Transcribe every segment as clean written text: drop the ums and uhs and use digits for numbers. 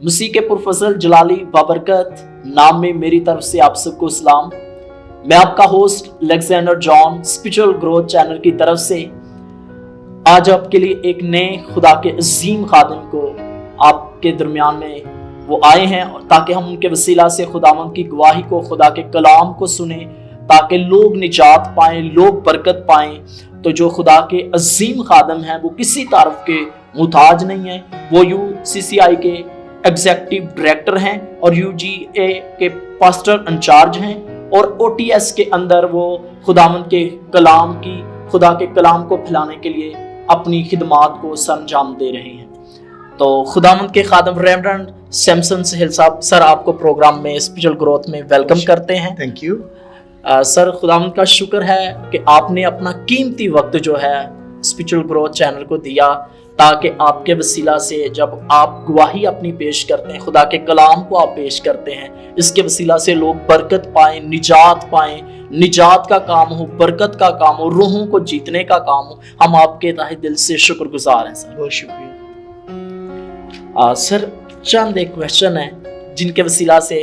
مسیح کے پرفضل جلالی بابرکت نام میں میری طرف سے آپ سب کو سلام۔ میں آپ کا ہوسٹ الیگزینڈر جان اسپرچول گروتھ چینل کی طرف سے آج آپ کے لیے ایک نئے خدا کے عظیم خادم کو آپ کے درمیان میں وہ آئے ہیں تاکہ ہم ان کے وسیلہ سے خداوند کی گواہی کو، خدا کے کلام کو سنیں، تاکہ لوگ نجات پائیں، لوگ برکت پائیں۔ تو جو خدا کے عظیم خادم ہیں وہ کسی تعارف کے محتاج نہیں ہیں، وہ UCCI کے ایگزیکٹو ڈائریکٹر ہیں اور UGA کے پاسٹر انچارج ہیں، اور OTS کے اندر وہ خداوند کے کلام کی، خدا کے کلام کو پھیلانے کے لیے اپنی خدمات کو سر انجام دے رہے ہیں۔ تو خداوند کے خادم ریورنڈ سیمسن سہیل صاحب، سر آپ کو پروگرام میں اسپرچول گروتھ میں ویلکم کرتے ہیں۔ تھینک یو سر، خداوند کا شکر ہے کہ آپ نے اپنا قیمتی وقت جو ہے اسپرچول گروتھ چینل کو دیا، تاکہ آپ کے وسیلہ سے جب آپ گواہی اپنی پیش کرتے ہیں، خدا کے کلام کو آپ پیش کرتے ہیں، اس کے وسیلہ سے لوگ برکت پائیں، نجات پائیں، نجات کا کام ہو، برکت کا کام ہو، روحوں کو جیتنے کا کام ہو۔ ہم آپ کے تہہ دل سے شکر گزار ہیں سر۔ بہت شکریہ سر، چند ایک کویسچن ہیں جن کے وسیلہ سے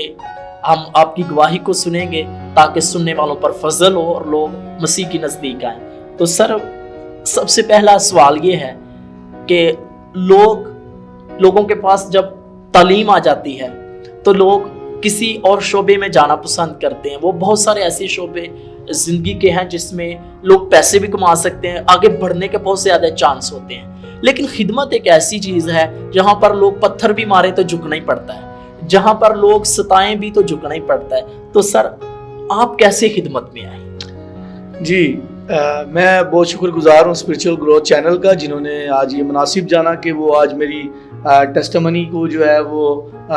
ہم آپ کی گواہی کو سنیں گے تاکہ سننے والوں پر فضل ہو اور لوگ مسیح کی نزدیک آئیں۔ تو سر، سب سے پہلا سوال یہ ہے کہ لوگوں کے پاس جب تعلیم آ جاتی ہے تو لوگ کسی اور شعبے میں جانا پسند کرتے ہیں۔ وہ بہت سارے ایسے شعبے زندگی کے ہیں جس میں لوگ پیسے بھی کما سکتے ہیں، آگے بڑھنے کے بہت زیادہ چانس ہوتے ہیں، لیکن خدمت ایک ایسی چیز ہے جہاں پر لوگ پتھر بھی مارے تو جھکنا ہی پڑتا ہے، جہاں پر لوگ ستائیں بھی تو جھکنا ہی پڑتا ہے۔ تو سر، آپ کیسے خدمت میں آئے؟ جی، میں بہت شکر گزار ہوں اسپرچول گروتھ چینل کا، جنہوں نے آج یہ مناسب جانا کہ وہ آج میری ٹیسٹمنی کو جو ہے وہ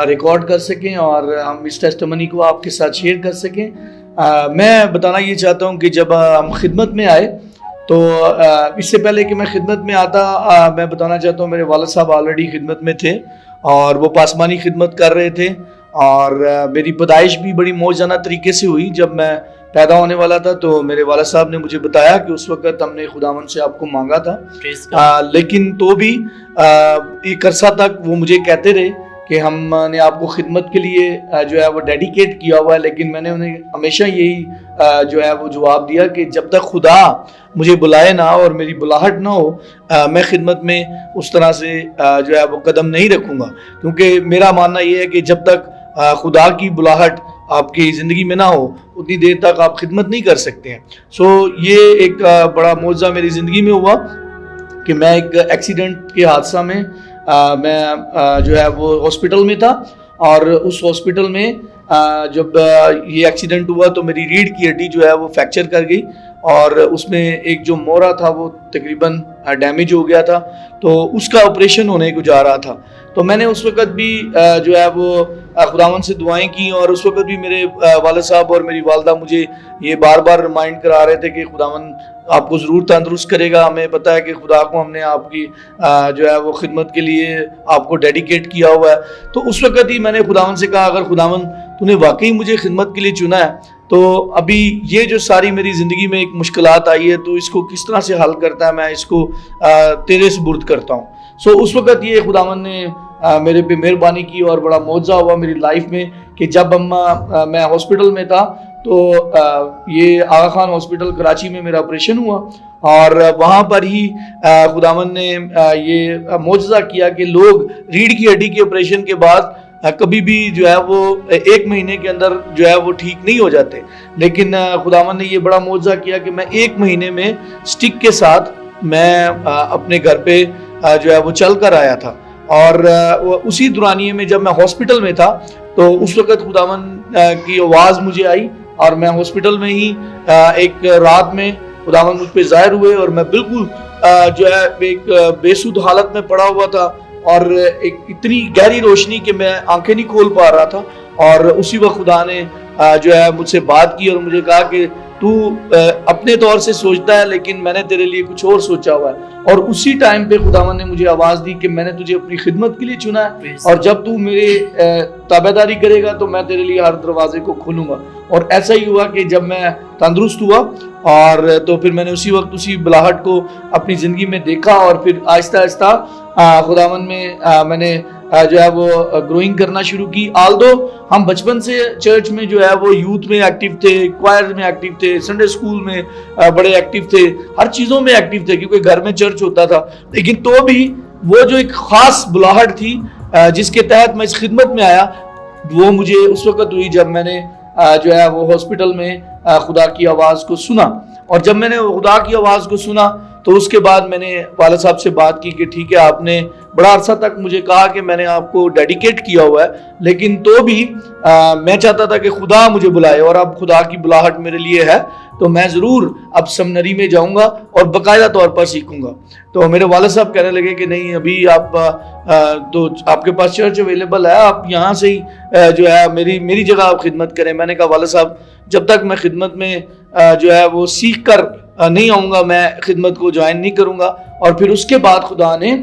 ریکارڈ کر سکیں اور ہم اس ٹیسٹمنی کو آپ کے ساتھ شیئر کر سکیں۔ میں بتانا یہ چاہتا ہوں کہ جب ہم خدمت میں آئے تو اس سے پہلے کہ میں خدمت میں آتا، میں بتانا چاہتا ہوں میرے والد صاحب آلریڈی خدمت میں تھے اور وہ پاسمانی خدمت کر رہے تھے، اور میری پیدائش بھی بڑی موجزانہ طریقے سے ہوئی۔ جب میں پیدا ہونے والا تھا تو میرے والد صاحب نے مجھے بتایا کہ اس وقت ہم نے خداوند سے آپ کو مانگا تھا، لیکن تو بھی ایک عرصہ تک وہ مجھے کہتے رہے کہ ہم نے آپ کو خدمت کے لیے جو ہے وہ ڈیڈیکیٹ کیا ہوا ہے، لیکن میں نے انہیں ہمیشہ یہی جو ہے وہ جواب دیا کہ جب تک خدا مجھے بلائے نہ اور میری بلاہٹ نہ ہو، میں خدمت میں اس طرح سے جو ہے وہ قدم نہیں رکھوں گا، کیونکہ میرا ماننا یہ ہے کہ جب تک خدا کی بلاہٹ آپ کی زندگی میں نہ ہو اتنی دیر تک آپ خدمت نہیں کر سکتے ہیں۔ یہ ایک بڑا معجزہ میری زندگی میں ہوا کہ میں ایک ایکسیڈنٹ کے حادثہ میں میں جو ہے وہ ہاسپٹل میں تھا، اور اس ہاسپٹل میں جب یہ ایکسیڈنٹ ہوا تو میری ریڑھ کی ہڈی جو ہے وہ فریکچر کر گئی، اور اس میں ایک جو مورا تھا وہ تقریباً ڈیمیج ہو گیا تھا، تو اس کا آپریشن ہونے کو جا رہا تھا۔ تو میں نے اس وقت بھی جو ہے وہ خداوند سے دعائیں کی، اور اس وقت بھی میرے والد صاحب اور میری والدہ مجھے یہ بار بار ریمائنڈ کرا رہے تھے کہ خداوند آپ کو ضرور تندرست کرے گا، ہمیں پتہ ہے کہ خدا کو ہم نے آپ کی جو ہے وہ خدمت کے لیے آپ کو ڈیڈیکیٹ کیا ہوا ہے۔ تو اس وقت ہی میں نے خداوند سے کہا، اگر خداوند تو نے واقعی مجھے خدمت کے لیے چنا ہے تو ابھی یہ جو ساری میری زندگی میں ایک مشکلات آئی ہے تو اس کو کس طرح سے حل کرتا ہے، میں اس کو تیرے سپرد کرتا ہوں۔ اس وقت یہ خداوند نے میرے پہ مہربانی کی، اور بڑا معجزہ ہوا میری لائف میں کہ جب میں ہاسپٹل میں تھا تو یہ آغا خان ہاسپٹل کراچی میں میرا آپریشن ہوا، اور وہاں پر ہی خداوند نے یہ معجزہ کیا کہ لوگ ریڑھ کی ہڈی کے آپریشن کے بعد کبھی بھی جو ہے وہ 1 مہینے کے اندر جو ہے وہ ٹھیک نہیں ہو جاتے، لیکن خداوند نے یہ بڑا معجزہ کیا کہ میں 1 مہینے میں سٹک کے ساتھ میں اپنے گھر پہ جو ہے وہ چل کر آیا تھا۔ اور اسی دورانیے میں جب میں ہاسپٹل میں تھا تو اس وقت خداوند کی آواز مجھے آئی، اور میں ہاسپٹل میں ہی ایک رات میں خداوند مجھ پہ ظاہر ہوئے، اور میں بالکل جو ہے ایک بے سود حالت میں پڑا ہوا تھا، اور ایک اتنی گہری روشنی کہ میں آنکھیں نہیں کھول پا رہا تھا، اور اسی وقت خدا نے جو ہے مجھ سے بات کی اور مجھے کہا کہ تو اپنے طور سے سوچتا ہے لیکن میں نے تیرے لیے کچھ اور سوچا ہوا ہے۔ اور اسی ٹائم پہ خداوند نے مجھے آواز دی کہ میں نے تجھے اپنی خدمت کے لیے چنا ہے، اور جب تو میرے تابعداری کرے گا تو میں تیرے لیے ہر دروازے کو کھولوں گا۔ اور ایسا ہی ہوا کہ جب میں تندرست ہوا اور تو پھر میں نے اسی وقت اسی بلاہٹ کو اپنی زندگی میں دیکھا، اور پھر آہستہ آہستہ خداوند میں نے جو ہے وہ گروئنگ کرنا شروع کی. آلدو ہم بچپن سے چرچ میں جو ہے وہ یوتھ میں ایکٹیو تھے, کوائر میں ایکٹیو تھے, سنڈے اسکول میں بڑے ایکٹیو تھے, ہر چیزوں میں ایکٹیو تھے کیونکہ گھر میں چرچ ہوتا تھا. لیکن تو بھی وہ جو ایک خاص بلاہٹ تھی جس کے تحت میں اس خدمت میں آیا, وہ مجھے اس وقت ہوئی جب میں نے جو ہے وہ ہاسپٹل میں خدا کی آواز کو سنا. اور جب میں نے خدا کی آواز کو سنا تو اس کے بعد میں نے والد صاحب سے بات کی کہ ٹھیک ہے, آپ نے بڑا عرصہ تک مجھے کہا کہ میں نے آپ کو ڈیڈیکیٹ کیا ہوا ہے, لیکن تو بھی میں چاہتا تھا کہ خدا مجھے بلائے, اور اب خدا کی بلاہٹ میرے لیے ہے تو میں ضرور اب سیمنری میں جاؤں گا اور باقاعدہ طور پر سیکھوں گا. تو میرے والد صاحب کہنے لگے کہ نہیں, ابھی آپ تو آپ کے پاس چرچ اویلیبل ہے, آپ یہاں سے ہی جو ہے میری جگہ آپ خدمت کریں. میں نے کہا والد صاحب جب تک میں خدمت میں جو ہے وہ سیکھ کر نہیں آؤں گا میں خدمت کو جوائن نہیں کروں گا. اور پھر اس کے بعد خدا نے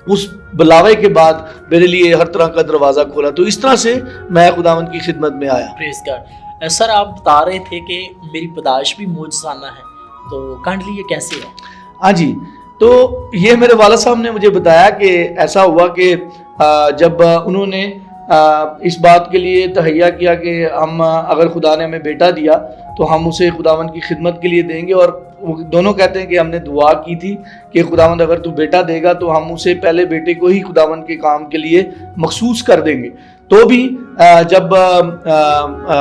اس بلاوے کے بعد میرے لیے ہر طرح کا دروازہ کھولا. تو اس طرح سے میں خداوند کی خدمت میں آیا. پریز گاڈ. سر آپ بتا رہے تھے کہ میری پیدائش بھی معجزانہ ہے, تو کائنڈلی یہ کیسے ہے؟ ہاں جی, تو یہ میرے والد صاحب نے مجھے بتایا کہ ایسا ہوا کہ جب انہوں نے اس بات کے لیے تہیا کیا کہ ہم اگر خدا نے ہمیں بیٹا دیا تو ہم اسے خداوند کی خدمت کے لیے دیں گے. اور وہ دونوں کہتے ہیں کہ ہم نے دعا کی تھی کہ خداوند اگر تو بیٹا دے گا تو ہم اسے پہلے بیٹے کو ہی خداوند کے کام کے لیے مخصوص کر دیں گے. تو بھی جب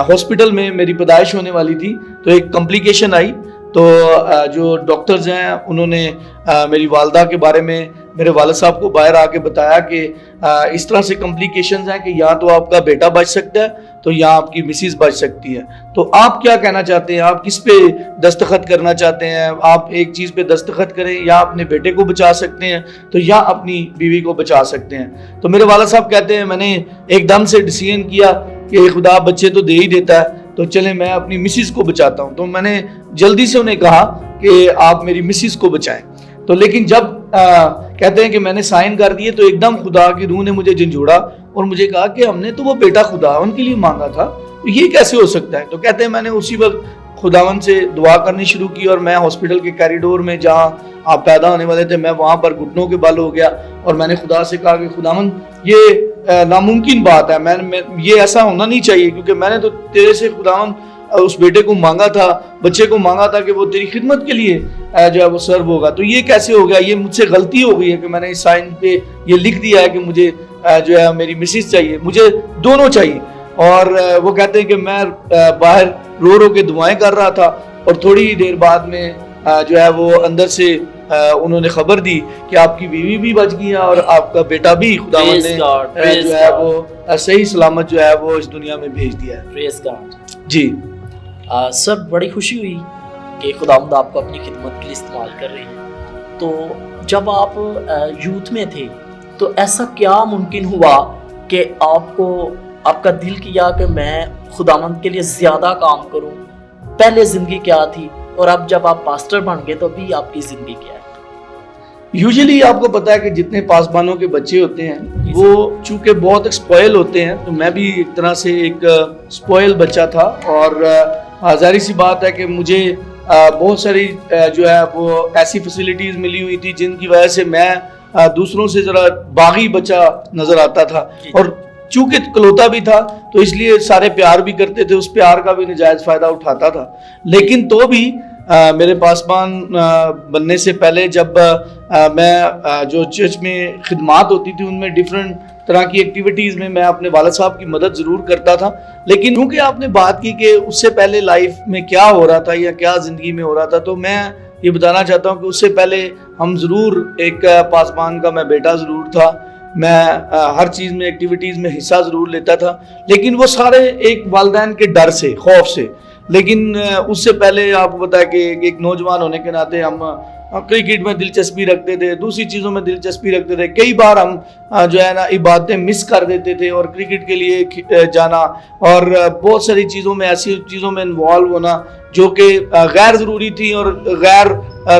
ہاسپٹل میں میری پیدائش ہونے والی تھی تو ایک کمپلیکیشن آئی. تو جو ڈاکٹرز ہیں انہوں نے میری والدہ کے بارے میں میرے والد صاحب کو باہر آ کے بتایا کہ اس طرح سے کمپلیکیشنز ہیں کہ یا تو آپ کا بیٹا بچ سکتا ہے تو یا آپ کی مسز بچ سکتی ہے. تو آپ کیا کہنا چاہتے ہیں, آپ کس پہ دستخط کرنا چاہتے ہیں؟ آپ ایک چیز پہ دستخط کریں, یا اپنے بیٹے کو بچا سکتے ہیں تو یا اپنی بیوی کو بچا سکتے ہیں. تو میرے والد صاحب کہتے ہیں میں نے ایک دم سے ڈیسیژن کیا کہ خدا بچے تو دے ہی دیتا ہے, تو چلیں میں اپنی مسز کو بچاتا ہوں. تو میں نے جلدی سے انہیں کہا کہ آپ میری مسز کو بچائیں. تو لیکن جب کہتے ہیں کہ میں نے سائن کر دیے تو ایک دم خدا کی روح نے مجھے جھنجھوڑا اور مجھے کہا کہ ہم نے تو وہ بیٹا خدا ان کے لیے مانگا تھا, تو یہ کیسے ہو سکتا ہے؟ تو کہتے ہیں میں نے اسی وقت خداوند سے دعا کرنی شروع کی, اور میں ہاسپٹل کے کیریڈور میں جہاں آپ پیدا ہونے والے تھے میں وہاں پر گھٹنوں کے بل ہو گیا, اور میں نے خدا سے کہا کہ خداوند یہ ناممکن بات ہے, میں یہ ایسا ہونا نہیں چاہیے, کیونکہ میں نے تو تیرے سے خداوند اس بیٹے کو مانگا تھا, بچے کو مانگا تھا کہ وہ تیری خدمت کے لیے جو ہے وہ سرو ہوگا. تو یہ کیسے ہو گیا؟ یہ مجھ سے غلطی ہو گئی ہے کہ میں نے اس سائن پہ یہ لکھ دیا ہے کہ مجھے جو ہے میری مسز چاہیے, مجھے دونوں چاہیے. اور وہ کہتے ہیں کہ میں باہر رو رو کے دعائیں کر رہا تھا, اور تھوڑی ہی دیر بعد میں جو ہے وہ اندر سے انہوں نے خبر دی کہ آپ کی بیوی بھی بچ گئی ہے اور آپ کا بیٹا بھی خداوند نے جو ہے وہ صحیح سلامت جو ہے وہ اس دنیا میں بھیج دیا ہے. پریز گاڈ. جی سر بڑی خوشی ہوئی کہ خداوند آپ کو اپنی خدمت کے لیے استعمال کر رہے ہیں. تو جب آپ یوتھ میں تھے تو ایسا کیا ممکن ہوا کہ آپ کو آپ کا دل کیا کہ میں خداوند کے لیے زیادہ کام کروں؟ پہلے زندگی کیا تھی اور اب جب آپ پاسٹر بن گئے تو ابھی آپ کی زندگی کیا ہے؟ یوزلی آپ کو پتا ہے کہ جتنے پاسبانوں کے بچے ہوتے ہیں وہ چونکہ بہت اسپوائل ہوتے ہیں, تو میں بھی ایک طرح سے ایک اسپوائل بچہ تھا. اور ظاہر سی بات ہے کہ مجھے بہت ساری جو ہے وہ ایسی فیسلٹیز ملی ہوئی تھی جن کی وجہ سے میں دوسروں سے ذرا باغی بچہ نظر آتا تھا, اور چونکہ کلوتا بھی تھا تو اس لیے سارے پیار بھی کرتے تھے, اس پیار کا بھی نجائز فائدہ اٹھاتا تھا. لیکن تو بھی میرے پاسبان بننے سے پہلے جب میں جو چرچ میں خدمات ہوتی تھی ان میں ڈیفرنٹ طرح کی ایکٹیویٹیز میں اپنے والد صاحب کی مدد ضرور کرتا تھا. لیکن کیونکہ آپ نے بات کی کہ اس سے پہلے لائف میں کیا ہو رہا تھا یا کیا زندگی میں ہو رہا تھا, تو میں یہ بتانا چاہتا ہوں کہ اس سے پہلے ہم ضرور ایک پاسبان کا میں بیٹا ضرور تھا, میں ہر چیز میں ایکٹیویٹیز میں حصہ ضرور لیتا تھا, لیکن وہ سارے ایک والدین کے ڈر سے, خوف سے. لیکن اس سے پہلے آپ کو پتا ہے کہ ایک نوجوان ہونے کے ناطے ہم کرکٹ میں دلچسپی رکھتے تھے, دوسری چیزوں میں دلچسپی رکھتے تھے. کئی بار ہم جو ہے نا عبادتیں مس کر دیتے تھے اور کرکٹ کے لیے جانا اور بہت ساری چیزوں میں ایسی چیزوں میں انوالو ہونا جو کہ غیر ضروری تھی اور غیر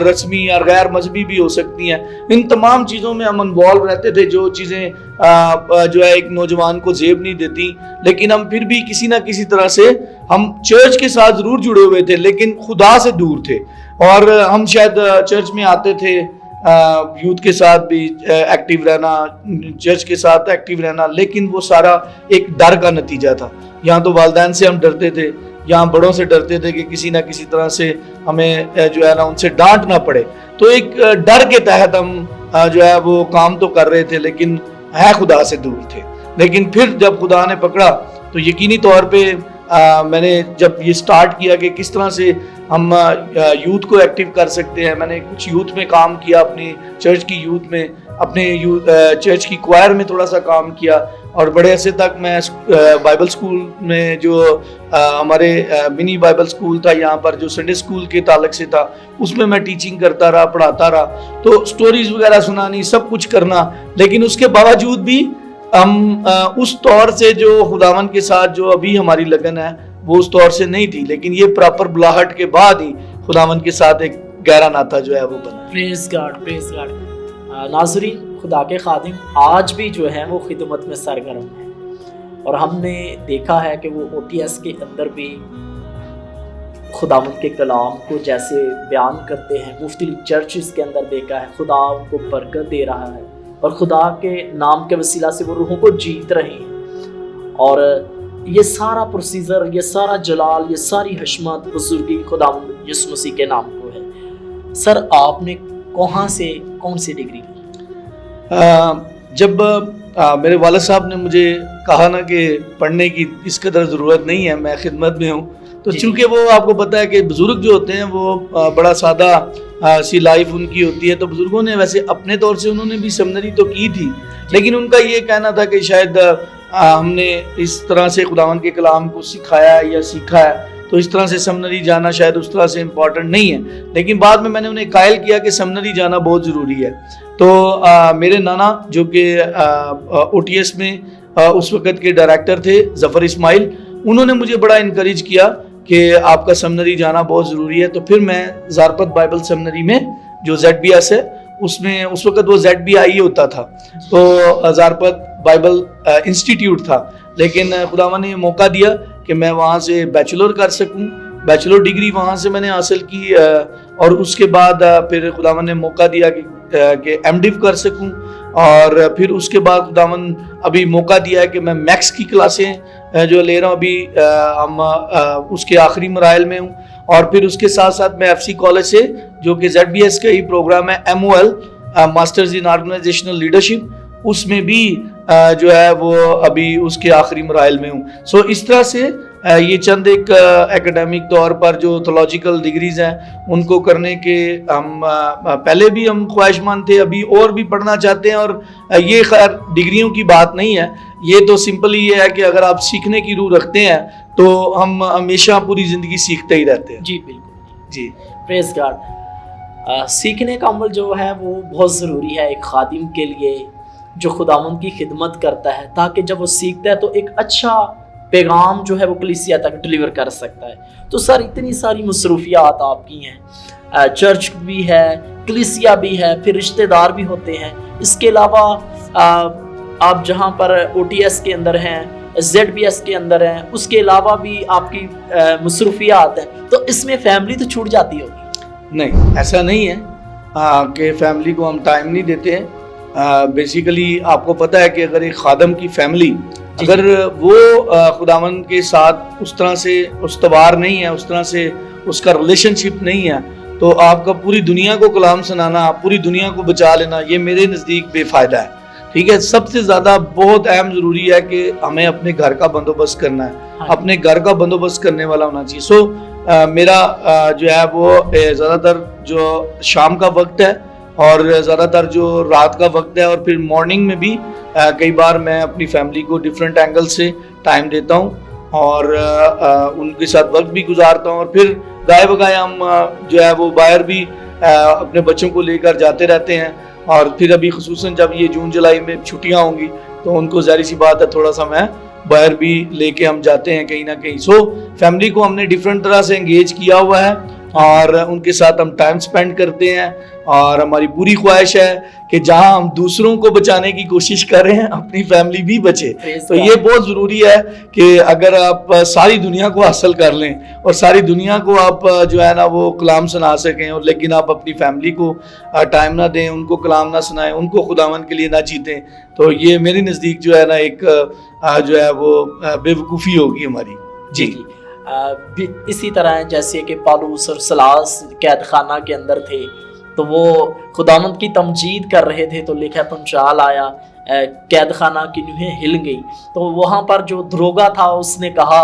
رسمی اور غیر مذہبی بھی ہو سکتی ہیں. ان تمام چیزوں میں ہم انوالو رہتے تھے جو چیزیں جو ہے ایک نوجوان کو زیب نہیں دیتی. لیکن ہم پھر بھی کسی نہ کسی طرح سے ہم چرچ کے ساتھ ضرور جڑے ہوئے تھے لیکن خدا سے دور تھے. اور ہم شاید چرچ میں آتے تھے یوتھ کے ساتھ بھی ایکٹیو رہنا، چرچ کے ساتھ ایکٹیو رہنا، لیکن وہ سارا ایک ڈر کا نتیجہ تھا. یہاں تو والدین سے ہم ڈرتے تھے، یہاں بڑوں سے ڈرتے تھے کہ کسی نہ کسی طرح سے ہمیں جو ہے نا ان سے ڈانٹ نہ پڑے. تو ایک ڈر کے تحت ہم جو ہے وہ کام تو کر رہے تھے، لیکن ہے خدا سے دور تھے. لیکن پھر جب خدا نے پکڑا تو یقینی طور پہ میں نے جب یہ سٹارٹ کیا کہ کس طرح سے ہم یوتھ کو ایکٹیو کر سکتے ہیں. میں نے کچھ یوتھ میں کام کیا، اپنی چرچ کی یوتھ میں، اپنے چرچ کی کوائر میں تھوڑا سا کام کیا، اور بڑے عرصے تک میں بائبل سکول میں جو ہمارے منی بائبل سکول تھا یہاں پر، جو سنڈے سکول کے تعلق سے تھا، اس میں ٹیچنگ کرتا رہا، پڑھاتا رہا. تو سٹوریز وغیرہ سنانی، سب کچھ کرنا. لیکن اس کے باوجود بھی ہم اس طور سے جو خداوند کے ساتھ جو ابھی ہماری لگن ہے وہ اس طور سے نہیں تھی. لیکن یہ پراپر بلاہٹ کے بعد ہی خداوند کے ساتھ ایک گہرا ناتا جو ہے وہ بنا. پریز گاڈ، پریز گاڈ. ناظرین، خدا کے خادم آج بھی جو ہے وہ خدمت میں سرگرم ہیں، اور ہم نے دیکھا ہے کہ وہ OTS کے اندر بھی خداوند کے کلام کو جیسے بیان کرتے ہیں. مختلف چرچز کے اندر دیکھا ہے خدا ان کو برکت دے رہا ہے، اور خدا کے نام کے وسیلہ سے وہ روحوں کو جیت رہے ہیں. اور یہ سارا پروسیجر، یہ سارا جلال، یہ ساری حشمت بزرگی خداوند یسوع مسیح کے نام کو ہے. سر، آپ نے کہاں سے کون سی ڈگری لی؟ جب میرے والد صاحب نے مجھے کہا نا کہ پڑھنے کی اس قدر ضرورت نہیں ہے، میں خدمت میں ہوں، تو چونکہ وہ آپ کو پتہ ہے کہ بزرگ جو ہوتے ہیں وہ بڑا سادہ سی لائف ان کی ہوتی ہے. تو بزرگوں نے ویسے اپنے طور سے انہوں نے بھی سیمنری تو کی تھی، لیکن ان کا یہ کہنا تھا کہ شاید ہم نے اس طرح سے خداوند کے کلام کو سکھایا یا سیکھا ہے تو اس طرح سے سیمنری جانا شاید اس طرح سے امپورٹنٹ نہیں ہے. لیکن بعد میں نے انہیں قائل کیا کہ سیمنری جانا بہت ضروری ہے. تو میرے نانا جو کہ OTS میں اس وقت کے ڈائریکٹر تھے، ظفر اسماعیل، انہوں نے مجھے بڑا انکریج کیا کہ آپ کا سیمنری جانا بہت ضروری ہے. تو پھر میں زارپت بائبل سیمنری میں جو ZBS ہے اس میں، اس وقت وہ ZBI ہوتا تھا، تو زارپت بائبل انسٹیٹیوٹ تھا. لیکن خداوند نے موقع دیا کہ میں وہاں سے بیچلر کر سکوں، بیچلر ڈگری وہاں سے میں نے حاصل کی، اور اس کے بعد پھر خداوند نے موقع دیا کہ MDiv کر سکوں. اور پھر اس کے بعد خداوند ابھی موقع دیا ہے کہ میں میکس کی کلاسیں جو لے رہا ہوں، ابھی ہم اس کے آخری مراحل میں ہوں. اور پھر اس کے ساتھ ساتھ میں FC کالج سے، جو کہ ZBS کا ہی پروگرام ہے، MOL masters in organisational leadership, اس میں بھی جو ہے وہ ابھی اس کے آخری مراحل میں ہوں. سو اس طرح سے یہ چند ایک ایکیڈیمک طور پر جو تھولوجیکل ڈگریز ہیں ان کو کرنے کے ہم پہلے بھی ہم خواہشمند تھے، ابھی اور بھی پڑھنا چاہتے ہیں. اور یہ خیر ڈگریوں کی بات نہیں ہے، یہ تو سمپلی یہ ہے کہ اگر آپ سیکھنے کی روح رکھتے ہیں تو ہم ہمیشہ پوری زندگی سیکھتے ہی رہتے ہیں. جی بالکل جی، پریز گاڈ. سیکھنے کا عمل جو ہے وہ بہت ضروری ہے ایک خادم کے لیے جو خداوند کی خدمت کرتا ہے، تاکہ جب وہ سیکھتا ہے تو ایک اچھا پیغام جو ہے وہ کلیسیا تک ڈلیور کر سکتا ہے. تو سر، اتنی ساری مصروفیات آپ کی ہیں، چرچ بھی ہے، کلیسیا بھی ہے، پھر رشتہ دار بھی ہوتے ہیں، اس کے علاوہ آپ جہاں پر OTS کے اندر ہیں، ZBS کے اندر ہیں، اس کے علاوہ بھی آپ کی مصروفیات ہیں، تو اس میں فیملی تو چھوٹ جاتی ہوگی؟ نہیں، ایسا نہیں ہے کہ فیملی کو ہم ٹائم نہیں دیتے ہیں. بیسیکلی آپ کو پتہ ہے کہ اگر ایک خادم کی فیملی اگر وہ خداوند کے ساتھ اس طرح سے استوار نہیں ہے، اس طرح سے اس کا ریلیشن شپ نہیں ہے، تو آپ کا پوری دنیا کو کلام سنانا، پوری دنیا کو بچا لینا، یہ میرے نزدیک بے فائدہ ہے. ٹھیک ہے، سب سے زیادہ بہت اہم ضروری ہے کہ ہمیں اپنے گھر کا بندوبست کرنا ہے، اپنے گھر کا بندوبست کرنے والا ہونا چاہیے. سو میرا جو ہے وہ زیادہ تر جو شام کا وقت ہے اور زیادہ تر جو رات کا وقت ہے، اور پھر مارننگ میں بھی کئی بار میں اپنی فیملی کو ڈیفرنٹ اینگل سے ٹائم دیتا ہوں اور ان کے ساتھ وقت بھی گزارتا ہوں. اور پھر گائے بگائے ہم جو ہے وہ باہر بھی اپنے بچوں کو لے کر جاتے رہتے ہیں. اور پھر ابھی خصوصاً جب یہ جون جولائی میں چھٹیاں ہوں گی تو ان کو ظاہر سی بات ہے تھوڑا سا میں باہر بھی لے کے ہم جاتے ہیں کہیں نہ کہیں. سو فیملی کو ہم نے ڈیفرنٹ طرح سے انگیج کیا ہوا ہے. اور ان کے ساتھ ہم ٹائم سپینڈ کرتے ہیں، اور ہماری پوری خواہش ہے کہ جہاں ہم دوسروں کو بچانے کی کوشش کر رہے ہیں اپنی فیملی بھی بچے۔ تو یہ بہت ضروری ہے کہ اگر آپ ساری دنیا کو حاصل کر لیں اور ساری دنیا کو آپ جو ہے نا وہ کلام سنا سکیں، اور لیکن آپ اپنی فیملی کو ٹائم نہ دیں، ان کو کلام نہ سنائیں، ان کو خداوند کے لیے نہ جیتیں، تو یہ میرے نزدیک جو ہے نا ایک جو ہے وہ بے وقوفی ہوگی ہماری۔ جی اسی طرح جیسے کہ پالوس اور سلاس قید خانہ کے اندر تھے تو وہ خداوند کی تمجید کر رہے تھے، تو لکھا پنچال آیا، قید خانہ کی نیوہیں ہل گئی، تو وہاں پر جو دروگا تھا اس نے کہا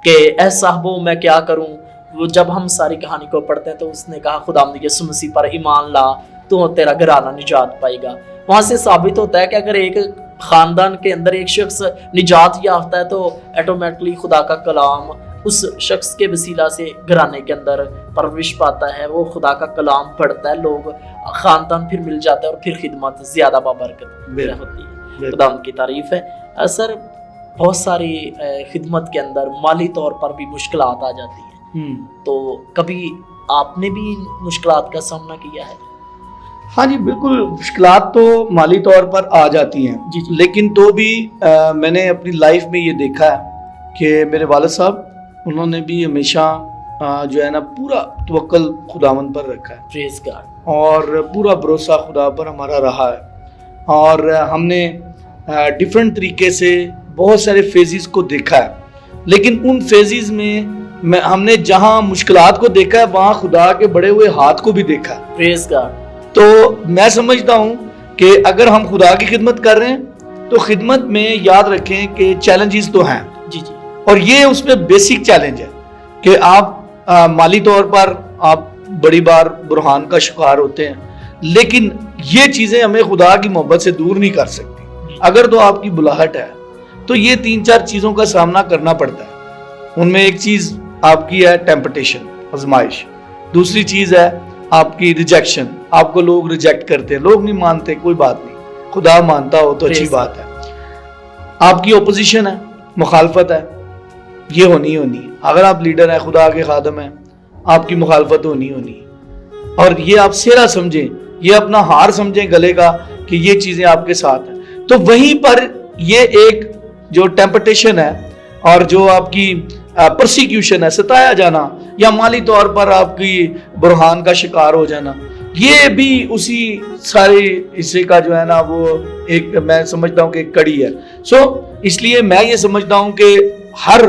کہ اے صاحبو میں کیا کروں۔ وہ جب ہم ساری کہانی کو پڑھتے ہیں تو اس نے کہا خداوند یسوع مسیح پر ایمان لا تو تیرا گھرانہ نجات پائے گا۔ وہاں سے ثابت ہوتا ہے کہ اگر ایک خاندان کے اندر ایک شخص نجات یافتہ ہے تو ایٹومیٹکلی خدا کا کلام اس شخص کے وسیلہ سے گھرانے کے اندر پرورش پاتا ہے، وہ خدا کا کلام پڑھتا ہے، لوگ خاندان پھر مل جاتا ہے اور پھر خدمت زیادہ بابرکت ہوتی ہے۔ خدا کی تعریف ہے۔ سر بہت ساری خدمت کے اندر مالی طور پر بھی مشکلات آ جاتی ہیں، تو کبھی آپ نے بھی مشکلات کا سامنا کیا ہے؟ ہاں جی بالکل، مشکلات تو مالی طور پر آ جاتی ہیں جی لیکن تو بھی میں نے اپنی لائف میں یہ دیکھا ہے کہ میرے والد صاحب انہوں نے بھی ہمیشہ جو ہے نا پورا توکل خداوند پر رکھا ہے، پریز گاڈ، اور پورا بھروسہ خدا پر ہمارا رہا ہے، اور ہم نے ڈیفرنٹ طریقے سے بہت سارے فیزز کو دیکھا ہے، لیکن ان فیزز میں ہم نے جہاں مشکلات کو دیکھا ہے وہاں خدا کے بڑے ہوئے ہاتھ کو بھی دیکھا ہے۔ پریز گاڈ۔ تو میں سمجھتا ہوں کہ اگر ہم خدا کی خدمت کر رہے ہیں تو خدمت میں یاد رکھیں کہ چیلنجز تو ہیں، جی جی، اور یہ اس میں بیسک چیلنج ہے کہ آپ مالی طور پر آپ بڑی بار برہان کا شکار ہوتے ہیں، لیکن یہ چیزیں ہمیں خدا کی محبت سے دور نہیں کر سکتی۔ اگر تو آپ کی بلاہٹ ہے تو یہ 3-4 چیزوں کا سامنا کرنا پڑتا ہے۔ ان میں ایک چیز آپ کی ہے ٹیمپٹیشن، آزمائش، دوسری چیز ہے آپ کی ریجیکشن، آپ کو لوگ ریجیکٹ کرتے ہیں، لوگ نہیں مانتے، کوئی بات نہیں، خدا مانتا ہو تو اچھی بات ہے۔ آپ کی اپوزیشن ہے، مخالفت ہے، یہ ہونی ہے۔ اگر آپ لیڈر ہیں، خدا کے خادم ہیں، آپ کی مخالفت ہونی ہے، اور یہ آپ سیرا سمجھیں، یہ اپنا ہار سمجھیں گلے کا کہ یہ چیزیں آپ کے ساتھ ہیں۔ تو وہیں پر یہ ایک جو ٹیمپٹیشن ہے اور جو آپ کی پرسیکیوشن ہے، ستایا جانا یا مالی طور پر آپ کی برہان کا شکار ہو جانا، یہ بھی اسی سارے حصے کا جو ہے نا وہ ایک میں سمجھتا ہوں کہ ایک کڑی ہے۔ اس لیے میں یہ سمجھتا ہوں کہ ہر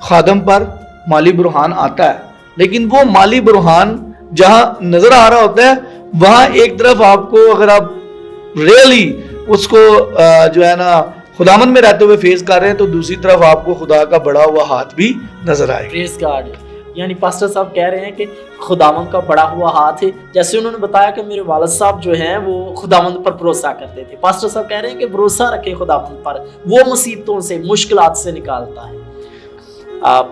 خادم پر مالی برہان آتا ہے، لیکن وہ مالی برہان جہاں نظر آ رہا ہوتا ہے وہاں ایک طرف آپ کو اگر آپ ریئلی اس کو جو ہے نا خداوند میں رہتے ہوئے فیس کر رہے ہیں تو دوسری طرف آپ کو خدا کا بڑا ہوا ہاتھ بھی نظر آئے گا۔ پریز گاڈ۔ یعنی پاسٹر صاحب کہہ رہے ہیں کہ خداوند کا بڑا ہوا ہاتھ ہے، جیسے انہوں نے بتایا کہ میرے والد صاحب جو ہیں وہ خداوند پر بھروسہ کرتے تھے، پاسٹر صاحب کہہ رہے ہیں کہ بھروسہ رکھے خداوند پر، وہ مصیبتوں سے مشکلات سے نکالتا ہے۔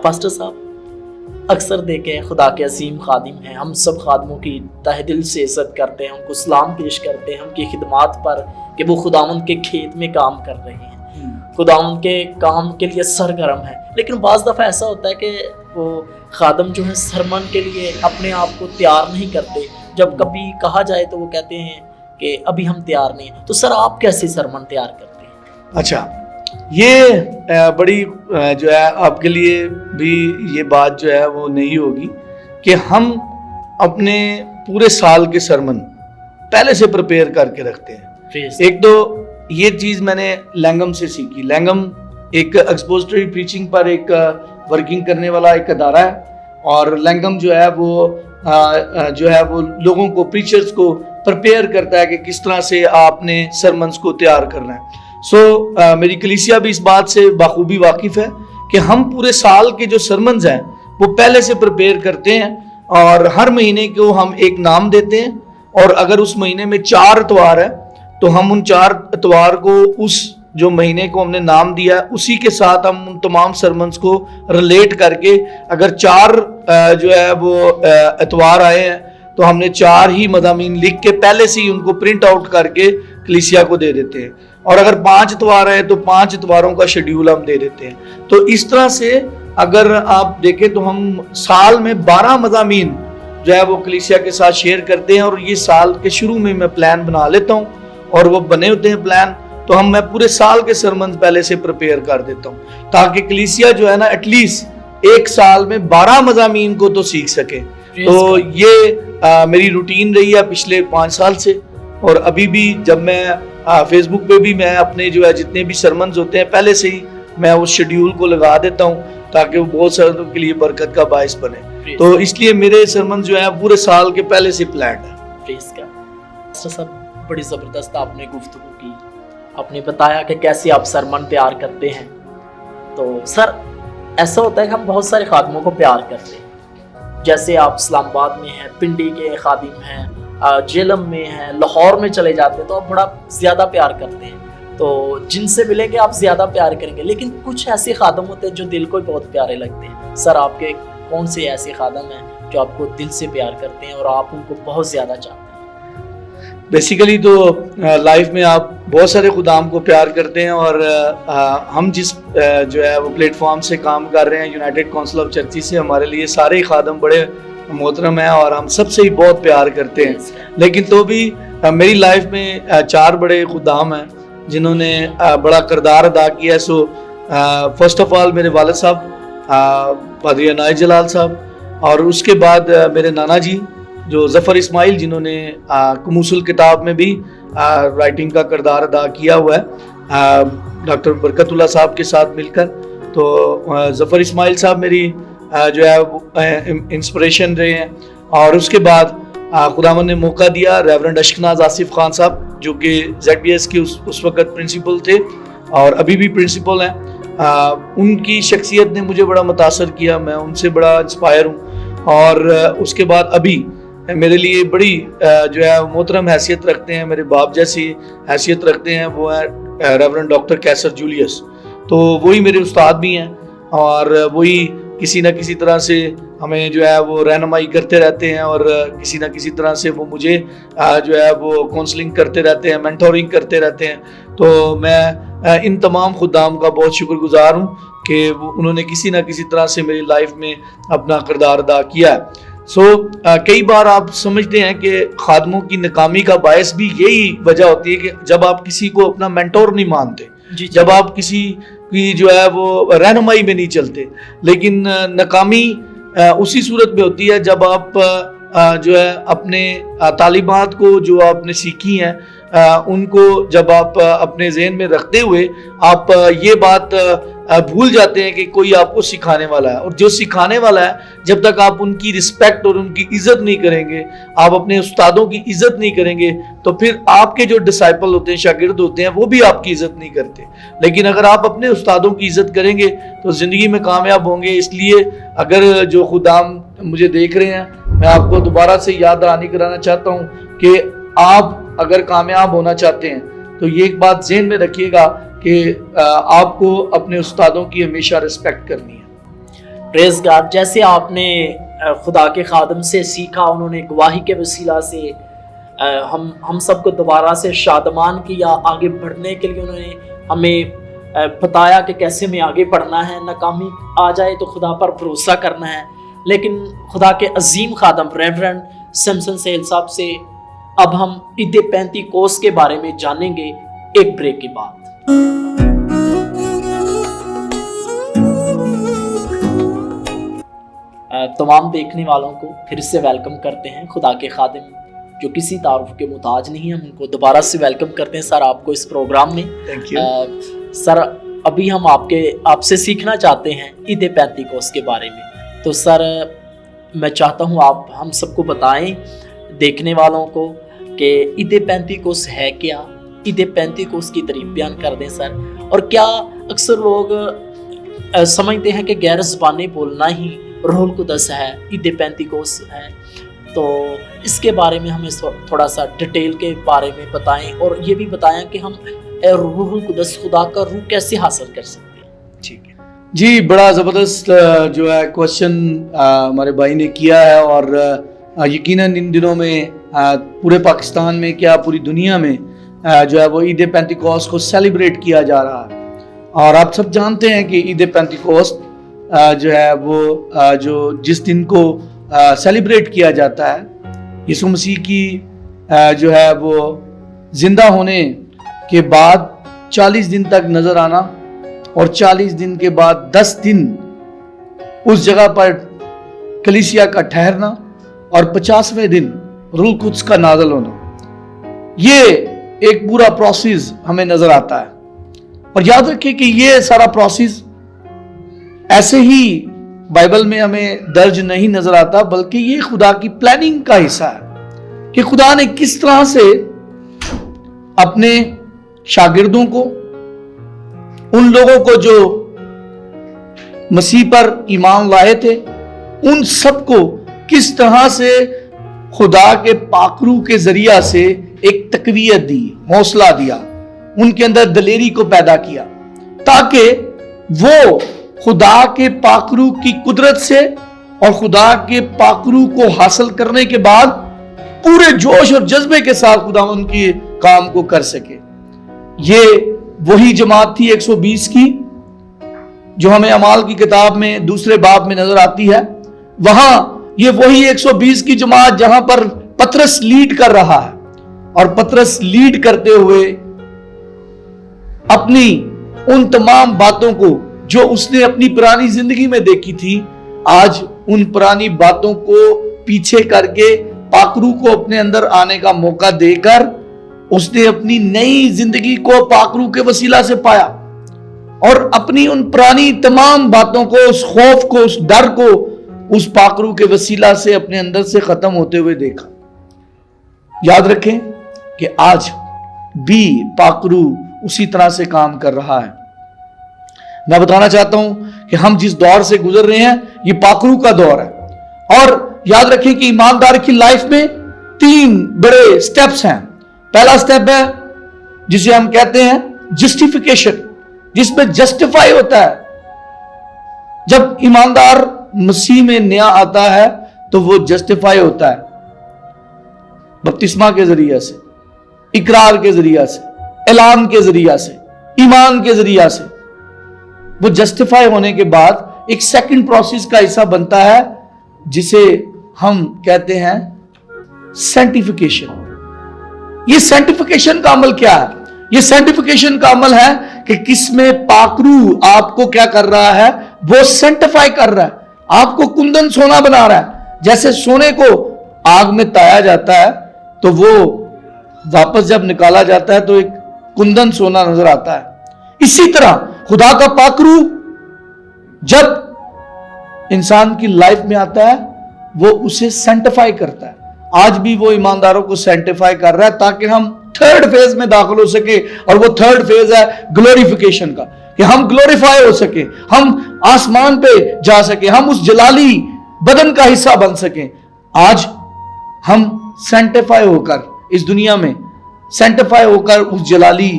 پاسٹر صاحب اکثر دیکھیں خدا کے عظیم خادم ہیں، ہم سب خادموں کی تہ دل سے عزت کرتے ہیں، ان کو سلام پیش کرتے ہیں ان کی خدمات پر کہ وہ خداوند کے کھیت میں کام کر رہے ہیں، خداوند کے کام کے لیے سرگرم ہے۔ لیکن بعض دفعہ ایسا ہوتا ہے کہ وہ خادم جو ہے سرمن کے لیے اپنے آپ کو تیار نہیں کرتے، جب کبھی کہا جائے تو وہ کہتے ہیں کہ ابھی ہم تیار نہیں ہیں۔ تو سر آپ کیسے سرمن تیار کرتے ہیں؟ اچھا، یہ بڑی جو ہے آپ کے لیے بھی یہ بات جو ہے وہ نہیں ہوگی کہ ہم اپنے پورے سال کے سرمن پہلے سے پریپیئر کر کے رکھتے ہیں۔ ایک تو یہ چیز میں نے لینگم سے سیکھی۔ لینگم ایک ایکسپوزٹری پریچنگ پر ایک ورکنگ کرنے والا ایک ادارہ ہے، اور لینگم جو ہے وہ لوگوں کو، پریچرز کو پریپیئر کرتا ہے کہ کس طرح سے آپ نے سرمنز کو تیار کرنا ہے۔ میری کلیسیا بھی اس بات سے بخوبی واقف ہے کہ ہم پورے سال کے جو سرمنز ہیں وہ پہلے سے پریپیئر کرتے ہیں، اور ہر مہینے کو ہم ایک نام دیتے ہیں، اور اگر اس مہینے میں 4 اتوار ہے تو ہم ان 4 اتوار کو اس جو مہینے کو ہم نے نام دیا اسی کے ساتھ ہم ان تمام سرمنز کو ریلیٹ کر کے، اگر 4 جو ہے وہ اتوار آئے ہیں تو ہم نے 4 ہی مضامین لکھ کے پہلے سے ہی ان کو پرنٹ آؤٹ کر کے کلیسیا کو دے دیتے ہیں، اور اگر 5 اتوار آئے تو 5 اتواروں کا شیڈیول ہم دے دیتے ہیں۔ تو اس طرح سے اگر آپ دیکھیں تو ہم سال میں 12 مضامین جو ہے وہ کلیسیا کے ساتھ شیئر کرتے ہیں, اور یہ سال کے شروع میں پلان بنا لیتا ہوں اور وہ بنے ہوتے ہیں پلان, تو میں پورے سال کے سرمنز پہلے سے پریپیئر کر دیتا ہوں تاکہ کلیسیا جو ہے نا ایٹ لیسٹ ایک سال میں 12 مضامین کو تو سیکھ سکے. تو یہ میری روٹین رہی ہے پچھلے 5 سال سے, اور ابھی بھی جب میں فیس بک پہ بھی میں اپنے جو ہے جتنے بھی سرمنز ہوتے ہیں پہلے سے ہی میں اس شیڈیول کو لگا دیتا ہوں تاکہ وہ بہت ساروں کے لیے برکت کا باعث بنے. تو اس لیے میرے سرمن جو ہے پورے سال کے پہلے سے پلانڈ ہے. سر بڑی زبردست آپ نے گفتگو کی, آپ نے بتایا کہ کیسے آپ سرمن پیار کرتے ہیں. تو سر ایسا ہوتا ہے کہ ہم بہت سارے خادموں کو پیار کرتے ہیں, جیسے آپ اسلام آباد میں ہیں, پنڈی کے خادم ہیں, جیلم میں ہیں, لاہور میں چلے جاتے ہیں تو آپ بڑا زیادہ پیار کرتے ہیں. تو جن سے ملیں گے آپ زیادہ پیار کریں گے, لیکن کچھ ایسے خادم ہوتے ہیں جو دل کو بہت پیارے لگتے ہیں. سر آپ کے کون سے ایسے خادم ہیں جو آپ کو دل سے پیار کرتے ہیں اور آپ ان کو بہت زیادہ چاہتے ہیں؟ بیسیکلی تو لائف میں آپ بہت سارے خدام کو پیار کرتے ہیں, اور ہم جس جو ہے وہ پلیٹ فارم سے کام کر رہے ہیں یونائٹڈ کونسل آف چرچز سے, ہمارے لیے سارے ہی خادم بڑے محترم ہیں اور ہم سب سے ہی بہت پیار کرتے ہیں. لیکن تو بھی میری لائف میں 4 بڑے خدام ہیں جنہوں نے بڑا کردار ادا کیا ہے. سو فرسٹ آف آل میرے والد صاحب پادری عنایت جلال صاحب, اور اس کے بعد میرے نانا جی جو ظفر اسماعیل, جنہوں نے کموس الکتاب میں بھی رائٹنگ کا کردار ادا کیا ہوا ہے ڈاکٹر برکت اللہ صاحب کے ساتھ مل کر. تو ظفر اسماعیل صاحب میری جو ہے انسپریشن رہے ہیں. اور اس کے بعد خداوند نے موقع دیا ریورنڈ اشکناز آصف خان صاحب جو کہ ZBS کے اس وقت پرنسپل تھے اور ابھی بھی پرنسپل ہیں. ان کی شخصیت نے مجھے بڑا متاثر کیا, میں ان سے بڑا انسپائر ہوں. اور اس کے بعد ابھی میرے لیے بڑی جو ہے محترم حیثیت رکھتے ہیں, میرے باپ جیسی حیثیت رکھتے ہیں, وہ ہیں ریورنڈ ڈاکٹر کیسر جولیس. تو وہی میرے استاد بھی ہیں اور وہی کسی نہ کسی طرح سے ہمیں جو ہے وہ رہنمائی کرتے رہتے ہیں, اور کسی نہ کسی طرح سے وہ مجھے جو ہے وہ کونسلنگ کرتے رہتے ہیں, مینٹورنگ کرتے رہتے ہیں. تو میں ان تمام خدام کا بہت شکر گزار ہوں کہ انہوں نے کسی نہ کسی طرح سے میری لائف میں اپنا کردار ادا کیا ہے. سو کئی بار آپ سمجھتے ہیں کہ خادموں کی ناکامی کا باعث بھی یہی وجہ ہوتی ہے کہ جب آپ کسی کو اپنا مینٹور نہیں مانتے, جب آپ کسی کی جو ہے وہ رہنمائی میں نہیں چلتے. لیکن ناکامی اسی صورت میں ہوتی ہے جب آپ جو ہے اپنے تعلیمات کو جو آپ نے سیکھی ہیں ان کو جب آپ اپنے ذہن میں رکھتے ہوئے آپ یہ بات بھول جاتے ہیں کہ کوئی آپ کو سکھانے والا ہے. اور جو سکھانے والا ہے جب تک آپ ان کی رسپیکٹ اور ان کی عزت نہیں کریں گے, آپ اپنے استادوں کی عزت نہیں کریں گے, تو پھر آپ کے جو ڈسائپل ہوتے ہیں, شاگرد ہوتے ہیں, وہ بھی آپ کی عزت نہیں کرتے. لیکن اگر آپ اپنے استادوں کی عزت کریں گے تو زندگی میں کامیاب ہوں گے. اس لیے اگر جو خدام مجھے دیکھ رہے ہیں, میں آپ کو دوبارہ سے یاد دہانی کرانا چاہتا ہوں کہ آپ اگر کامیاب ہونا چاہتے ہیں تو یہ ایک بات ذہن میں رکھیے گا کہ آپ کو اپنے استادوں کی ہمیشہ رسپیکٹ کرنی ہے. پریز گاڈ. جیسے آپ نے خدا کے خادم سے سیکھا, انہوں نے گواہی کے وسیلہ سے ہم سب کو دوبارہ سے شادمان کیا, آگے بڑھنے کے لیے انہوں نے ہمیں بتایا کہ کیسے میں آگے بڑھنا ہے, ناکامی آ جائے تو خدا پر بھروسہ کرنا ہے. لیکن خدا کے عظیم خادم ریورنڈ سمسن سہیل صاحب سے اب ہم عید پینتیکوس کے بارے میں جانیں گے ایک بریک کے بعد. تمام دیکھنے والوں کو پھر سے ویلکم کرتے ہیں. خدا کے خادم جو کسی تعارف کے محتاج نہیں, ہم ان کو دوبارہ سے ویلکم کرتے ہیں سر آپ کو اس پروگرام میں. سر ابھی ہم آپ سے سیکھنا چاہتے ہیں عید پینتیکوس کے بارے میں. تو سر میں چاہتا ہوں آپ ہم سب کو بتائیں, دیکھنے والوں کو, کہ عید پینتیکوس ہے کیا, عید پینتیکوس کی تعریف بیان کر دیں سر. اور کیا اکثر لوگ سمجھتے ہیں کہ غیر زبانیں بولنا ہی روح القدس ہے, عید پینتیکوس ہے, تو اس کے بارے میں ہمیں تھوڑا سا ڈیٹیل کے بارے میں بتائیں, اور یہ بھی بتائیں کہ ہم روح القدس خدا کا روح کیسے حاصل کر سکتے ہیں. ٹھیک ہے جی, بڑا زبردست جو ہے کوشچن ہمارے بھائی نے کیا ہے, اور یقیناً ان دنوں میں پورے پاکستان میں کیا پوری دنیا میں جو ہے وہ عید پینتیکوس کو سیلیبریٹ کیا جا رہا ہے. اور آپ سب جانتے ہیں کہ عید پینتیکوس جو ہے وہ جو جس دن کو سیلیبریٹ کیا جاتا ہے۔ یسوع مسیح کی جو ہے وہ زندہ ہونے کے بعد 40 دن تک نظر آنا، اور 40 دن کے بعد 10 دن اس جگہ پر کلیسیا کا ٹھہرنا، اور 50ویں دن روح القدس کا نازل ہونا، یہ ایک پورا پروسیس ہمیں نظر آتا ہے۔ اور یاد رکھیں کہ یہ سارا پروسیس ایسے ہی بائبل میں ہمیں درج نہیں نظر آتا، بلکہ یہ خدا کی پلاننگ کا حصہ ہے کہ خدا نے کس طرح سے اپنے شاگردوں کو، ان لوگوں کو جو مسیح پر ایمان لائے تھے، ان سب کو کس طرح سے خدا کے پاک روح کے ذریعہ سے ایک تقویت دی، حوصلہ دیا، ان کے اندر دلیری کو پیدا کیا، تاکہ وہ خدا کے پاک روح کی قدرت سے اور خدا کے پاک روح کو حاصل کرنے کے بعد پورے جوش اور جذبے کے ساتھ خدا ان کی کام کو کر سکے۔ یہ وہی جماعت تھی 120 کی جو ہمیں اعمال کی کتاب میں دوسرے باب میں نظر آتی ہے۔ وہاں یہ وہی 120 کی جماعت جہاں پر پترس لیڈ کر رہا ہے، اور پترس لیڈ کرتے ہوئے اپنی ان تمام باتوں کو جو اس نے اپنی پرانی زندگی میں دیکھی تھی، آج ان پرانی باتوں کو پیچھے کر کے پاک روح کو اپنے اندر آنے کا موقع دے کر اس نے اپنی نئی زندگی کو پاک روح کے وسیلہ سے پایا، اور اپنی ان پرانی تمام باتوں کو، اس خوف کو، اس ڈر کو اس پاک روح کے وسیلہ سے اپنے اندر سے ختم ہوتے ہوئے دیکھا۔ یاد رکھیں کہ آج بھی پاک روح اسی طرح سے کام کر رہا ہے۔ میں بتانا چاہتا ہوں کہ ہم جس دور سے گزر رہے ہیں یہ پاک روح کا دور ہے، اور یاد رکھیں کہ ایماندار کی لائف میں 3 بڑے سٹیپس ہیں۔ پہلا سٹیپ ہے جسے ہم کہتے ہیں جسٹیفیکیشن، جس میں جسٹیفائی ہوتا ہے۔ جب ایماندار مسیح میں نیا آتا ہے تو وہ جسٹیفائی ہوتا ہے بپتسمہ کے ذریعہ سے، اقرار کے ذریعہ سے، اعلان کے ذریعہ سے، ایمان کے ذریعہ سے۔ وہ جسٹیفائی ہونے کے بعد ایک سیکنڈ پروسیس کا حصہ بنتا ہے جسے ہم کہتے ہیں سینٹیفیکیشن۔ یہ سینٹیفیکیشن کا عمل کیا ہے؟ یہ سینٹیفیکیشن کا عمل ہے کہ کس میں پاک روح آپ کو کیا کر رہا ہے؟ وہ سینٹیفائی کر رہا ہے، آپ کو کندن سونا بنا رہا ہے۔ جیسے سونے کو آگ میں تایا جاتا ہے تو وہ واپس جب نکالا جاتا ہے تو ایک کندن سونا نظر آتا ہے، اسی طرح خدا کا پاک روح جب انسان کی لائف میں آتا ہے وہ اسے سینٹیفائی کرتا ہے۔ آج بھی وہ ایمانداروں کو سینٹیفائی کر رہا ہے تاکہ ہم تھرڈ فیز میں داخل ہو سکے، اور وہ تھرڈ فیز ہے گلوریفیکیشن کا، کہ ہم گلوریفائی ہو سکیں، ہم آسمان پہ جا سکیں، ہم اس جلالی بدن کا حصہ بن سکیں۔ آج ہم سینٹیفائی ہو کر اس دنیا میں سینٹیفائی ہو کر اس جلالی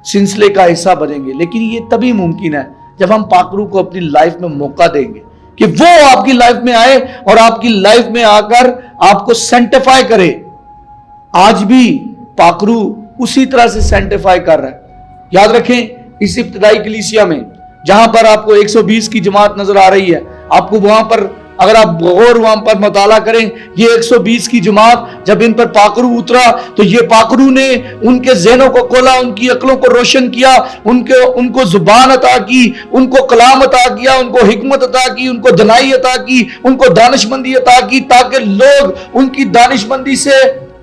سلسلے کا حصہ بنیں گے، لیکن یہ تبھی ممکن ہے جب ہم پاک روح کو اپنی لائف میں موقع دیں گے کہ وہ آپ کی لائف میں آئے اور آپ کی لائف میں آ کر آپ کو سینٹیفائی کرے۔ آج بھی پاک روح اسی طرح سے سینٹیفائی کر رہا ہے۔ یاد رکھیں اس ابتدائی کلیسیا میں جہاں پر آپ کو 120 کی جماعت نظر آ رہی ہے، آپ کو وہاں پر اگر آپ غور وہاں پر مطالعہ کریں، یہ 120 کی جماعت جب ان پر پاک روح اترا تو یہ پاک روح نے ان کے ذہنوں کو کھولا، ان کی عقلوں کو روشن کیا، ان کو زبان عطا کی، ان کو کلام عطا کیا، ان کو حکمت عطا کی، ان کو دانائی عطا کی، ان کو دانشمندی عطا کی، تاکہ لوگ ان کی دانشمندی سے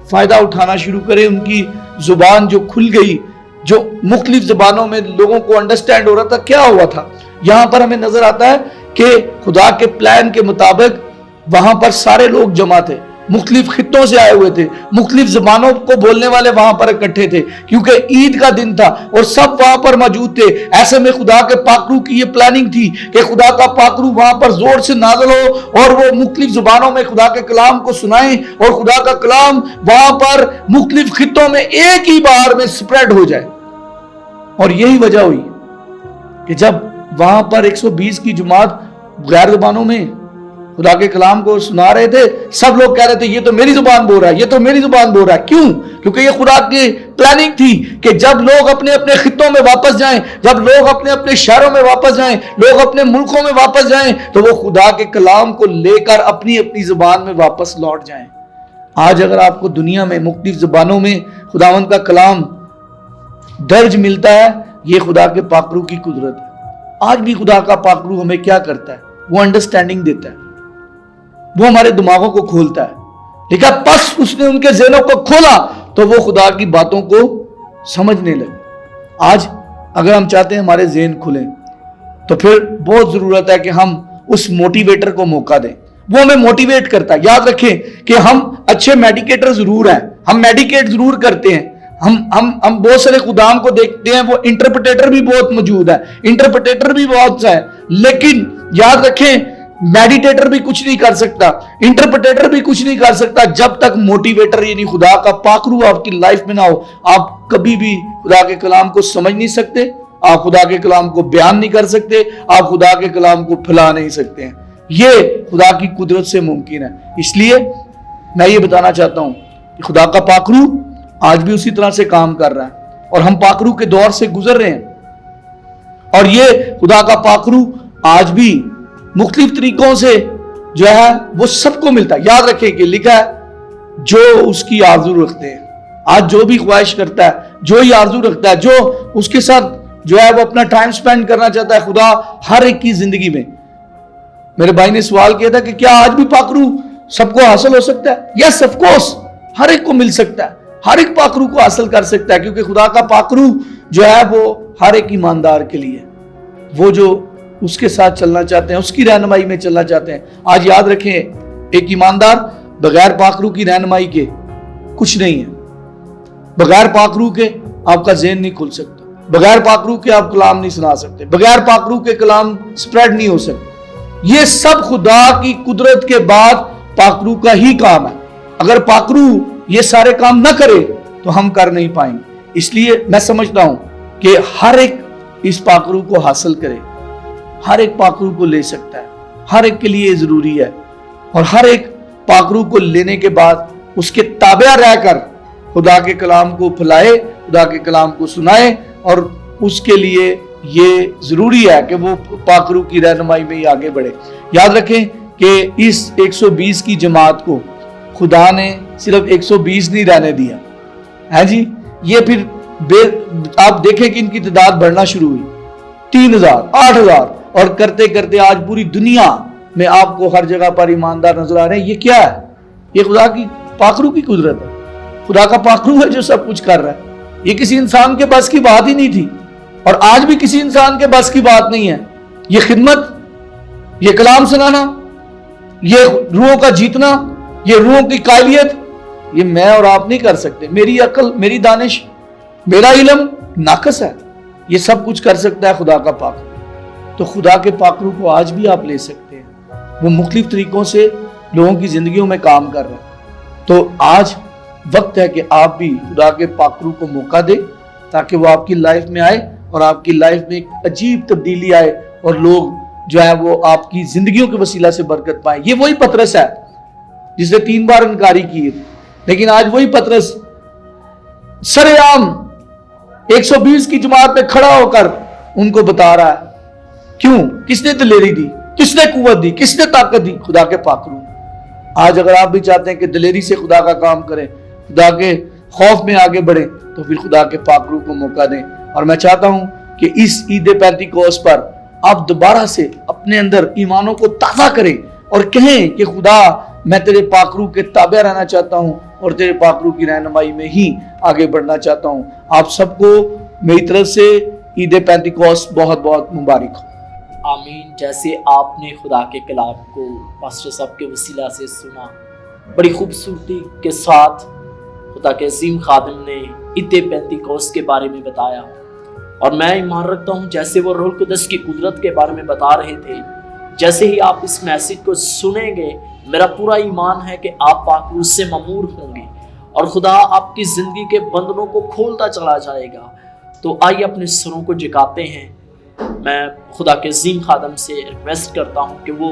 فائدہ اٹھانا شروع کریں۔ ان کی زبان جو کھل گئی، جو مختلف زبانوں میں لوگوں کو انڈرسٹینڈ ہو رہا تھا، کیا ہوا تھا؟ یہاں پر ہمیں نظر آتا ہے کہ خدا کے پلان کے مطابق وہاں پر سارے لوگ جمع تھے، مختلف خطوں سے آئے ہوئے تھے، مختلف زبانوں کو بولنے والے وہاں پر اکٹھے تھے، کیونکہ عید کا دن تھا اور سب وہاں پر موجود تھے۔ ایسے میں خدا کے پاک روح کی یہ پلاننگ تھی کہ خدا کا پاک روح وہاں پر زور سے نازل ہو اور وہ مختلف زبانوں میں خدا کے کلام کو سنائیں، اور خدا کا کلام وہاں پر مختلف خطوں میں ایک ہی بار میں سپریڈ ہو جائے۔ اور یہی وجہ ہوئی کہ جب وہاں پر 120 کی جماعت غیر زبانوں میں خدا کے کلام کو سنا رہے تھے، سب لوگ کہہ رہے تھے یہ تو میری زبان بول رہا ہے، یہ تو میری زبان بول رہا ہے۔ کیوں؟ کیونکہ یہ خدا کی پلاننگ تھی کہ جب لوگ اپنے اپنے خطوں میں واپس جائیں، جب لوگ اپنے اپنے شہروں میں واپس جائیں، لوگ اپنے ملکوں میں واپس جائیں، تو وہ خدا کے کلام کو لے کر اپنی اپنی زبان میں واپس لوٹ جائیں۔ آج اگر آپ کو دنیا میں مختلف زبانوں میں خداوند کا کلام درج ملتا ہے، یہ خدا کے پاکرو کی قدرت ہے۔ آج بھی خدا کا پاکرو ہمیں کیا کرتا ہے؟ وہ انڈرسٹینڈنگ دیتا ہے، وہ ہمارے دماغوں کو کھولتا ہے۔ لکھا پس اس نے ان کے ذہنوں کو کھولا تو وہ خدا کی باتوں کو سمجھنے لگے۔ آج اگر ہم چاہتے ہیں ہمارے ذہن کھلیں تو پھر بہت ضرورت ہے کہ ہم اس موٹیویٹر کو موقع دیں۔ وہ ہمیں موٹیویٹ کرتا ہے۔ یاد رکھیں کہ ہم اچھے میڈیکیٹر ضرور ہیں، ہم میڈیکیٹ ضرور کرتے ہیں، ہم بہت سارے خدام کو دیکھتے ہیں، وہ انٹرپریٹر بھی بہت موجود ہے، انٹرپریٹر بھی بہت سا ہے، لیکن یاد رکھیں میڈیٹیٹر بھی کچھ نہیں کر سکتا، انٹرپریٹر بھی کچھ نہیں کر سکتا جب تک موٹیویٹر یعنی خدا کا پاکرو آپ کی لائف میں نہ ہو۔ آپ کبھی بھی خدا کے کلام کو سمجھ نہیں سکتے، آپ خدا کے کلام کو بیان نہیں کر سکتے، آپ خدا کے کلام کو پھیلا نہیں سکتے ہیں۔ یہ خدا کی قدرت سے ممکن ہے۔ اس لیے میں یہ بتانا چاہتا ہوں کہ خدا کا پاکرو آج بھی اسی طرح سے کام کر رہا ہے، اور ہم پاکرو کے دور سے گزر رہے ہیں، اور یہ خدا کا پاکرو آج بھی مختلف طریقوں سے جو ہے وہ سب کو ملتا ہے۔ یاد رکھیں کہ لکھا ہے جو اس کی آرزو رکھتے ہیں، آج جو بھی خواہش کرتا ہے، جو ہی آرزو رکھتا ہے، جو اس کے ساتھ جو ہے وہ اپنا ٹائم سپینڈ کرنا چاہتا ہے، خدا ہر ایک کی زندگی میں۔ میرے بھائی نے سوال کیا تھا کہ کیا آج بھی پاکرو سب کو حاصل ہو سکتا ہے؟ یس آف کورس، ہر ایک کو مل سکتا ہے، ہر ایک پاکرو کو حاصل کر سکتا ہے، کیونکہ خدا کا پاکرو جو ہے وہ ہر ایک ایماندار کے لیے، وہ جو اس کے ساتھ چلنا چاہتے ہیں، اس کی رہنمائی میں چلنا چاہتے ہیں۔ آج یاد رکھیں ایک ایماندار بغیر پاکرو کی رہنمائی کے کچھ نہیں ہے۔ بغیر پاکرو کے آپ کا ذہن نہیں کھل سکتا، بغیر پاکرو کے آپ کلام نہیں سنا سکتے، بغیر پاکرو کے کلام سپریڈ نہیں ہو سکتے۔ یہ سب خدا کی قدرت کے بعد پاکرو کا ہی کام ہے۔ اگر پاکرو یہ سارے کام نہ کرے تو ہم کر نہیں پائیں گے۔ اس لیے میں سمجھتا ہوں کہ ہر ایک اس پاکرو کو حاصل کرے، ہر ایک پاکرو کو لے سکتا ہے، ہر ایک کے لیے ضروری ہے، اور ہر ایک پاکرو کو لینے کے بعد اس کے تابع رہ کر خدا کے کلام کو پھیلائے، خدا کے کلام کو سنائے، اور اس کے لیے یہ ضروری ہے کہ وہ پاکرو کی رہنمائی میں ہی آگے بڑھے۔ یاد رکھیں کہ اس 120 کی جماعت کو خدا نے صرف 120 نہیں رہنے دیا ہے جی، یہ پھر آپ دیکھیں کہ ان کی تعداد بڑھنا شروع ہوئی، 3000 8000، اور کرتے کرتے آج پوری دنیا میں آپ کو ہر جگہ پر ایماندار نظر آ رہے ہیں۔ یہ کیا ہے؟ یہ خدا کی پاکرو کی قدرت ہے، خدا کا پاکرو ہے جو سب کچھ کر رہا ہے۔ یہ کسی انسان کے بس کی بات ہی نہیں تھی، اور آج بھی کسی انسان کے بس کی بات نہیں ہے۔ یہ خدمت، یہ کلام سنانا، یہ روحوں کا جیتنا، یہ روحوں کی قائلیت، یہ میں اور آپ نہیں کر سکتے۔ میری عقل، میری دانش، میرا علم ناقص ہے۔ یہ سب کچھ کر سکتا ہے خدا کا پاکرو۔ تو خدا کے پاکرو کو آج بھی آپ لے سکتے ہیں، وہ مختلف طریقوں سے لوگوں کی زندگیوں میں کام کر رہے ہیں۔ تو آج وقت ہے کہ آپ بھی خدا کے پاکرو کو موقع دیں تاکہ وہ آپ کی لائف میں آئے، اور آپ کی لائف میں ایک عجیب تبدیلی آئے، اور لوگ جو ہے وہ آپ کی زندگیوں کے وسیلہ سے برکت پائیں۔ یہ وہی پطرس ہے جس نے 3 بار انکاری کی، لیکن آج وہی پطرس سر عام 120 کی جماعت میں کھڑا ہو کر ان کو بتا رہا ہے۔ کیوں؟ کس نے دلیری دی؟ کس نے قوت دی؟ کس نے طاقت دی؟ خدا کے پاکرو۔ آج اگر آپ بھی چاہتے ہیں کہ دلیری سے خدا کا کام کریں، خدا کے خوف میں آگے بڑھیں، تو پھر خدا کے پاکرو کو موقع دیں۔ اور میں چاہتا ہوں کہ اس عید پینتیکوست پر آپ دوبارہ سے اپنے اندر ایمانوں کو تازہ کریں اور کہیں کہ خدا میں تیرے پاکرو کے تابع رہنا چاہتا ہوں، اور تیرے پاکرو کی رہنمائی میں ہی آگے بڑھنا چاہتا ہوں۔ آپ سب کو میری طرف سے عید پینتیکوست بہت بہت مبارک ہو۔ آمین۔ جیسے آپ نے خدا کے کلام کو پاسٹر صاحب کے وسیلہ سے سنا، بڑی خوبصورتی کے ساتھ خدا کے عظیم خادم نے عید پینتیکوست کے بارے میں بتایا، اور میں ایمان رکھتا ہوں جیسے وہ روح القدس کی قدرت کے بارے میں بتا رہے تھے، جیسے ہی آپ اس میسج کو سنیں گے، میرا پورا ایمان ہے کہ آپ پاکرو سے ممور ہوں گے، اور خدا آپ کی زندگی کے بندنوں کو کھولتا چلا جائے گا۔ تو آئیے اپنے سروں کو جھکاتے ہیں۔ میں خدا کے عظیم خادم سے ریکویسٹ کرتا ہوں کہ وہ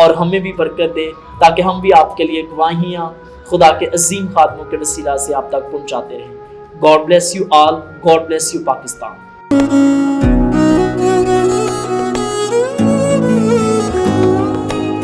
اور ہمیں بھی برکت دے تاکہ ہم بھی آپ کے لیے گواہیاں خدا کے عظیم خادموں کے وسیلہ سے آپ تک پہنچاتے رہیں۔ God bless you all, God bless you Pakistan.